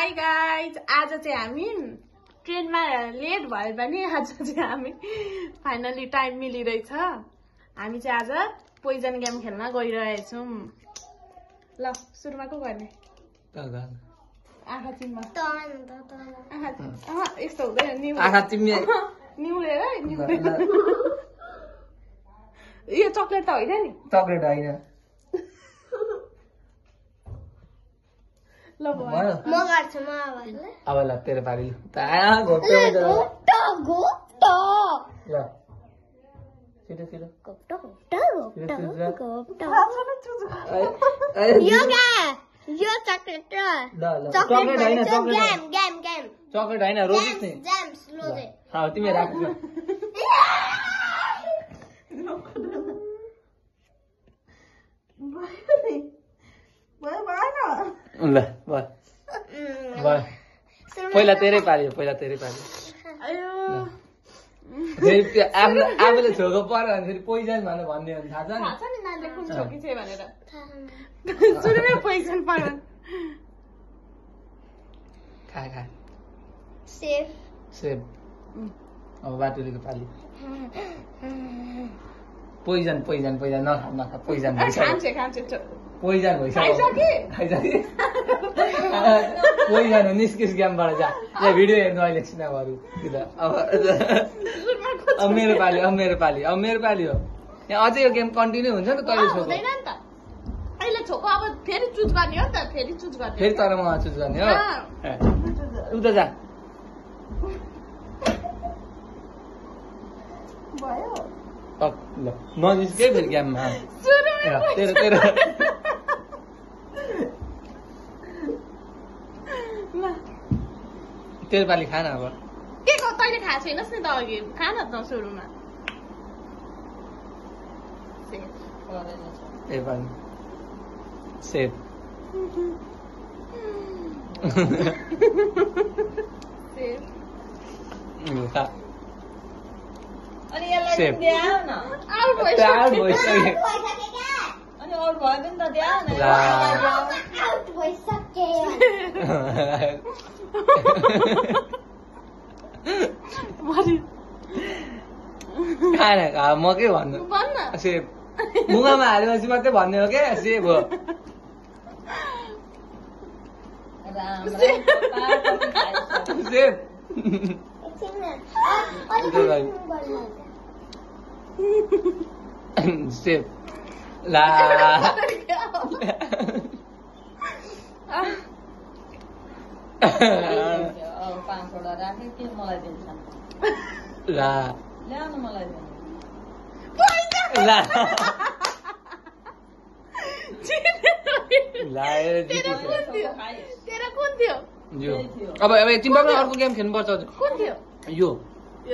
Hi guys, आज चाहिँ हामी ट्रेनमा लेट भयो भने आज चाहिँ हामी फाइनली टाइम मिलिरहेछ। हामी चाहिँ आज पोइजन गेम खेल्न गइरहेछौँ। ल सुरुमा को गर्ने? आँखा चिम्मा। यस्तो हुँदैन, निउलेर यो चक्लेट त होइन नि? चक्लेट होइन। ल म गर्छु म अब ल तेरो पारी ल छिटो छिटो यो चकलेट चकलेट होइन गेम चकलेट होइन रोजेस नि तिमी राख ल पहिला तेरै पारी आफूले छोको पर्यो भने फेरि पोइजन भनेर भन्ने भने थाहा छ नि नानीले कुन छोकी छ भनेर। सुरुमै पोइजन पर्यो। खा सेफ अब बाटुलीको पाली पोइजन नखा पोइजन खान्छ पोइजन भइसक्यो पोइजन हो निस्किस गेमबाट जा यहाँ भिडियो हेर्नु अहिले सिनेमाहरू अब मेरो पाली हो यहाँ अझै यो गेम कन्टिन्यू हुन्छ नि कहिले छोको अहिले छोको अब फेरि चुज गर्ने हो नि त फेरि तर म चुज गर्ने हो उता जा भयो ल नजिस्कै फेरि गेममा तेरो तेरो पाली खान अब के को तैँले खाएको छैनस् नि त अघि खान त सुरुमा तेरो पाली सेफ खा अनि यसलाई सेफ द्याउ न आउट भइसक्यो अनि अरु भयो पनि त द्याउ न आउट भइसके खाना खा म के भन्नु सेफ मुखमा हालेपछि मात्रै भन्ने हो क्या सेफ हो सेफ सेफ ला पाँचवटा राखे के मलाई दिन्छ ला ल्याउनु मलाई ला तेरो कुन थियो? यो अब एकछिन अर्को गेम खेल्नुपर्छ कुन थियो? यो